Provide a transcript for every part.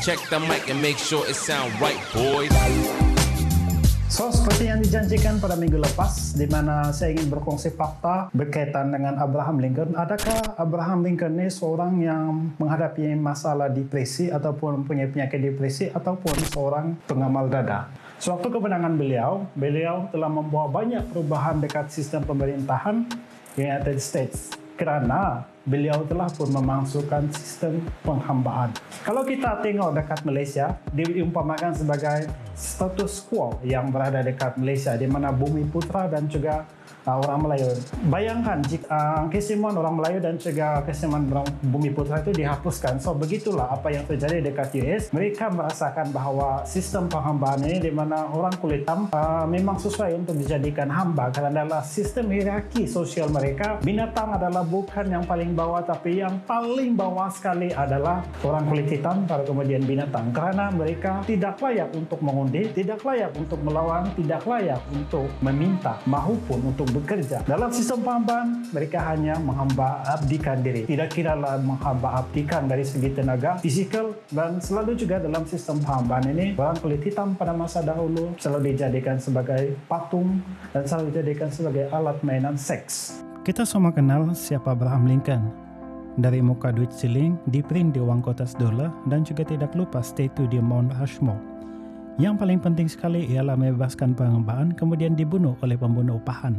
Check the mic and make sure it sound right, boys. So, seperti yang dijanjikan pada minggu lepas, di mana saya ingin berkongsi fakta berkaitan dengan Abraham Lincoln. Adakah Abraham Lincoln ini seorang yang menghadapi masalah depresi ataupun mempunyai penyakit depresi ataupun seorang pengamal dada? Sewaktu kemenangan beliau telah membawa banyak perubahan dekat sistem pemerintahan United States kerana beliau telah pun memasukkan sistem penghambaan. Kalau kita tengok dekat Malaysia, diumpamakan sebagai status quo yang berada dekat Malaysia, di mana Bumi Putra dan juga orang Melayu. Bayangkan jika kesemuan orang Melayu dan juga kesemuan Bumi Putra itu dihapuskan. So, begitulah apa yang terjadi dekat US. Mereka merasakan bahawa sistem penghambaan ini di mana orang kulit hitam memang sesuai untuk dijadikan hamba. Kerana adalah sistem hierarki sosial mereka, binatang adalah bukan yang paling bawah, tapi yang paling bawah sekali adalah orang kulit hitam, baru kemudian binatang. Kerana mereka tidak layak untuk mengundi, tidak layak untuk melawan, tidak layak untuk meminta maupun untuk bekerja. Dalam sistem penghambaan, mereka hanya menghamba abdikan diri. Tidak kiralah menghamba abdikan dari segi tenaga, fisikal, dan selalu juga dalam sistem penghambaan ini, orang kulit hitam pada masa dahulu selalu dijadikan sebagai patung dan selalu dijadikan sebagai alat mainan seks. Kita semua kenal siapa Abraham Lincoln. Dari muka duit siling, diprint di uang kertas dolar, dan juga tidak lupa statu di Mount Rushmore. Yang paling penting sekali ialah membebaskan penghambaan kemudian dibunuh oleh pembunuh upahan.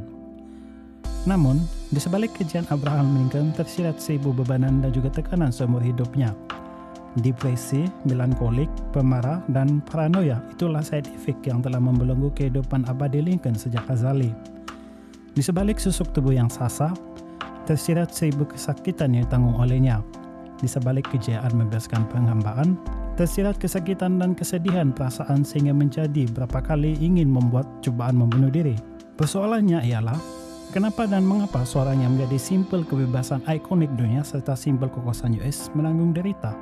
Namun, di sebalik kejadian Abraham Lincoln tersirat 1000 bebanan dan juga tekanan seumur hidupnya. Depresi, melankolik, pemarah, dan paranoia itulah side effect yang telah membelenggu kehidupan abadi Lincoln sejak azali. Di sebalik susuk tubuh yang sasa, tersirat 1000 kesakitan yang ditanggung olehnya. Di sebalik kejayaan membebaskan penghambaan, tersirat kesakitan dan kesedihan perasaan sehingga menjadi berapa kali ingin membuat cubaan membunuh diri. Persoalannya ialah, kenapa dan mengapa seorang yang menjadi simbol kebebasan ikonik dunia serta simbol kekuasaan US menanggung derita?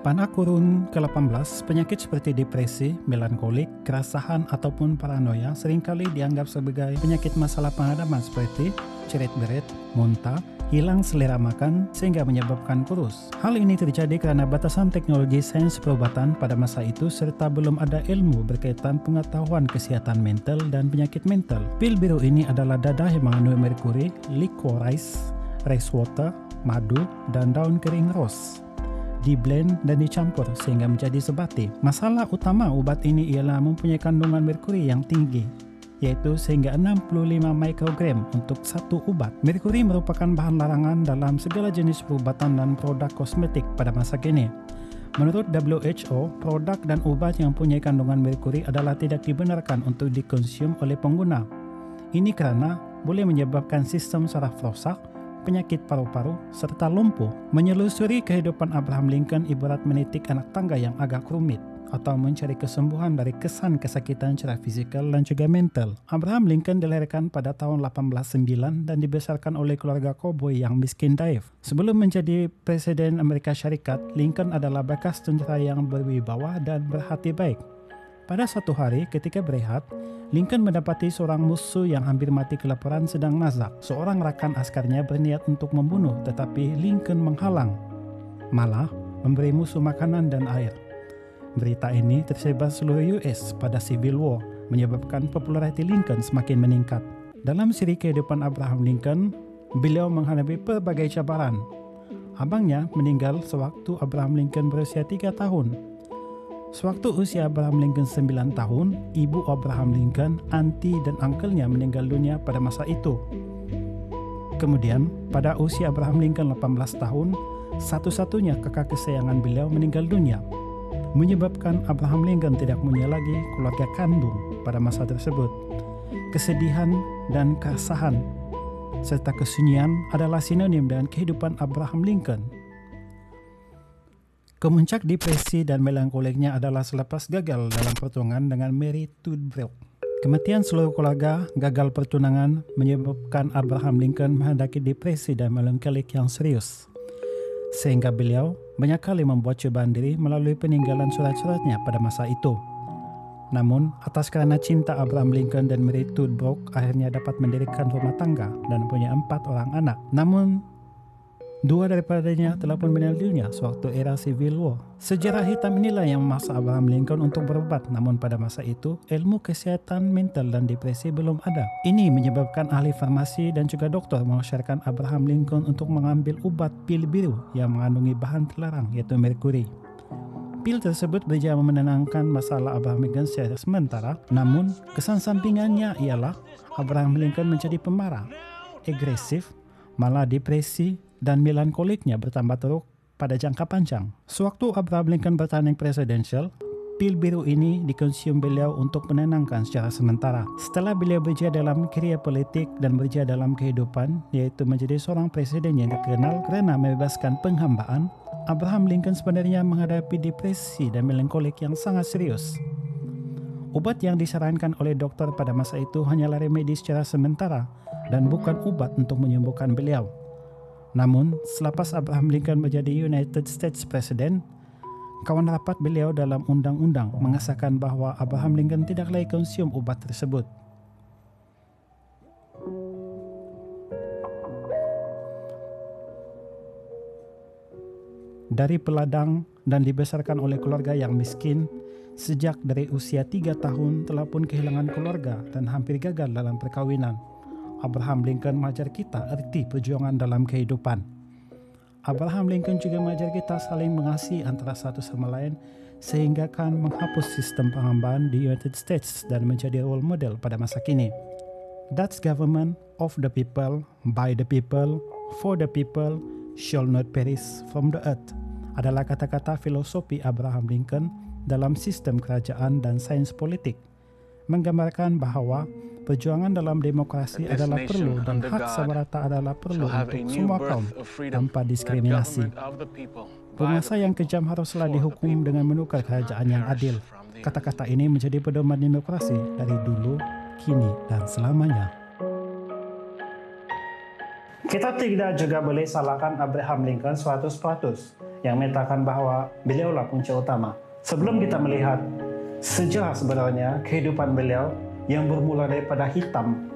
Pada kurun ke-18, penyakit seperti depresi, melankolik, kerasahan ataupun paranoia seringkali dianggap sebagai penyakit masalah penghadapan seperti ceret-beret, muntah, hilang selera makan sehingga menyebabkan kurus. Hal ini terjadi karena batasan teknologi sains perubatan pada masa itu serta belum ada ilmu berkaitan pengetahuan kesihatan mental dan penyakit mental. Pil biru ini adalah dadah yang mengandung merkuri, licorice, rice water, madu, dan daun kering rose. Diblend dan dicampur sehingga menjadi sebati. Masalah utama ubat ini ialah mempunyai kandungan merkuri yang tinggi, yaitu sehingga 65 mikrogram untuk satu ubat. Merkuri merupakan bahan larangan dalam segala jenis perubatan dan produk kosmetik pada masa kini. Menurut WHO, produk dan ubat yang mempunyai kandungan merkuri adalah tidak dibenarkan untuk dikonsum oleh pengguna. Ini kerana boleh menyebabkan sistem saraf rosak, penyakit paru-paru, serta lumpuh. Menyelusuri kehidupan Abraham Lincoln ibarat menitik anak tangga yang agak rumit atau mencari kesembuhan dari kesan kesakitan secara fisikal dan juga mental. Abraham Lincoln dilahirkan pada tahun 1809 dan dibesarkan oleh keluarga koboi yang miskin daif. Sebelum menjadi Presiden Amerika Syarikat, Lincoln adalah bekas tentara yang berwibawa dan berhati baik. Pada satu hari ketika berehat, Lincoln mendapati seorang musuh yang hampir mati kelaparan sedang masak. Seorang rakan askarnya berniat untuk membunuh, tetapi Lincoln menghalang. Malah, memberi musuh makanan dan air. Berita ini tersebar seluruh US pada Civil War, menyebabkan populariti Lincoln semakin meningkat. Dalam siri kehidupan Abraham Lincoln, beliau menghadapi berbagai cabaran. Abangnya meninggal sewaktu Abraham Lincoln berusia 3 tahun. Sewaktu usia Abraham Lincoln 9 tahun, ibu Abraham Lincoln, anti dan uncle-nya meninggal dunia pada masa itu. Kemudian, pada usia Abraham Lincoln 18 tahun, satu-satunya kakak kesayangan beliau meninggal dunia, menyebabkan Abraham Lincoln tidak punya lagi keluarga kandung pada masa tersebut. Kesedihan dan keresahan serta kesunyian adalah sinonim dengan kehidupan Abraham Lincoln. Kemuncak depresi dan melankoliknya adalah selepas gagal dalam pertunangan dengan Mary Tudbrook. Kematian seluruh keluarga, gagal pertunangan menyebabkan Abraham Lincoln menghadapi depresi dan melankolik yang serius. Sehingga beliau banyak kali membuat cobaan diri melalui peninggalan surat-suratnya pada masa itu. Namun, atas kerana cinta Abraham Lincoln dan Mary Tudbrook akhirnya dapat mendirikan rumah tangga dan punya 4 orang anak. Namun, Dua daripadanya telah pun meninggal dunia sewaktu era Civil War. Sejarah hitam inilah yang memaksa Abraham Lincoln untuk berobat, namun pada masa itu ilmu kesehatan mental dan depresi belum ada. Ini menyebabkan ahli farmasi dan juga dokter mengusyarkan Abraham Lincoln untuk mengambil obat pil biru yang mengandungi bahan terlarang yaitu merkuri. Pil tersebut berjaya menenangkan masalah Abraham Lincoln secara sementara, namun kesan sampingannya ialah Abraham Lincoln menjadi pemarah, agresif, malah depresi dan melankoliknya bertambah teruk pada jangka panjang. Sewaktu Abraham Lincoln bertanding presidensial, pil biru ini dikonsum beliau untuk menenangkan secara sementara. Setelah beliau berjaya dalam karier politik dan berjaya dalam kehidupan, yaitu menjadi seorang presiden yang dikenal kerana membebaskan penghambaan, Abraham Lincoln sebenarnya menghadapi depresi dan melankolik yang sangat serius. Obat yang disarankan oleh dokter pada masa itu hanyalah remedi secara sementara dan bukan obat untuk menyembuhkan beliau. Namun, selepas Abraham Lincoln menjadi United States President, kawan rapat beliau dalam undang-undang mengesahkan bahawa Abraham Lincoln tidak lagi konsum ubat tersebut. Dari peladang dan dibesarkan oleh keluarga yang miskin, sejak dari usia 3 tahun telah pun kehilangan keluarga dan hampir gagal dalam perkawinan. Abraham Lincoln mengajar kita erti perjuangan dalam kehidupan. Abraham Lincoln juga mengajar kita saling mengasihi antara satu sama lain sehingga akan menghapus sistem penghambaan di United States dan menjadi role model pada masa kini. Dutch government of the people, by the people, for the people, shall not perish from the earth adalah kata-kata filosofi Abraham Lincoln dalam sistem kerajaan dan sains politik, menggambarkan bahawa perjuangan dalam demokrasi adalah perlu dan hak sama rata adalah perlu untuk semua kaum tanpa diskriminasi. Penguasa yang kejam haruslah dihukum dengan menukar kerajaan yang adil. Kata-kata ini menjadi pedoman demokrasi dari dulu, kini, dan selamanya. Kita tidak juga boleh salahkan Abraham Lincoln 100% yang menyatakan bahawa beliaulah punca utama. Sebelum kita melihat sejarah sebenarnya kehidupan beliau yang bermula daripada hitam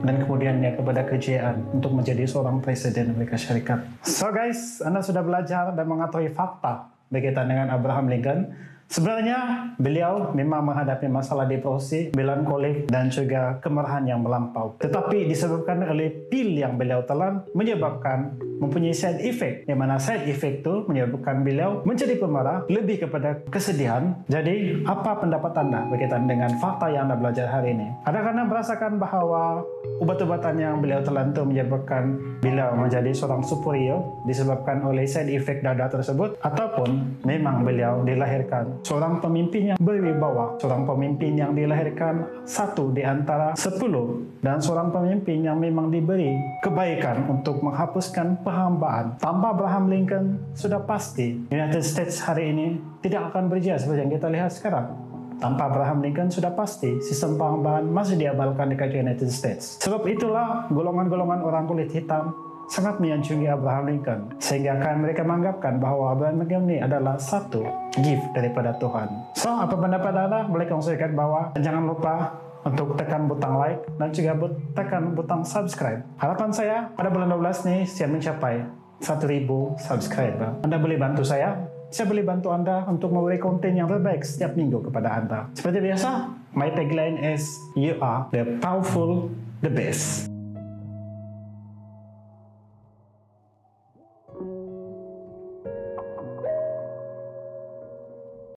dan kemudiannya kepada kejayaan untuk menjadi seorang presiden Amerika Syarikat. So guys, Anda sudah belajar dan mengetahui fakta berkaitan dengan Abraham Lincoln. Sebenarnya beliau memang menghadapi masalah depresi, melankolik dan juga kemarahan yang melampau. Tetapi disebabkan oleh pil yang beliau telan menyebabkan mempunyai side effect, yang mana side effect itu menyebabkan beliau menjadi pemarah, lebih kepada kesedihan. Jadi apa pendapat Anda berkaitan dengan fakta yang Anda belajar hari ini? Adakah Anda merasakan bahawa ubat-ubatan yang beliau telan itu menyebabkan beliau menjadi seorang superior disebabkan oleh side effect dada tersebut, ataupun memang beliau dilahirkan seorang pemimpin yang berwibawa, seorang pemimpin yang dilahirkan satu di antara 10, dan seorang pemimpin yang memang diberi kebaikan untuk menghapuskan penghambaan? Tanpa Abraham Lincoln, sudah pasti United States hari ini tidak akan berjaya seperti yang kita lihat sekarang. Tanpa Abraham Lincoln, sudah pasti sistem penghambaan masih diabalkan dekat United States. Sebab itulah golongan-golongan orang kulit hitam sangat menyanjungi Abraham Lincoln, sehingga akan mereka menganggapkan bahwa Abraham Lincoln ini adalah satu gift daripada Tuhan. So, apa pendapat Anda? Boleh kongsikan bawah. Dan jangan lupa untuk tekan butang like dan juga tekan butang subscribe. Harapan saya pada bulan 12 nih siap mencapai 1.000 subscriber. Anda boleh bantu saya boleh bantu Anda untuk memberi konten yang terbaik setiap minggu kepada Anda. Seperti biasa, my tagline is, you are the powerful, the best.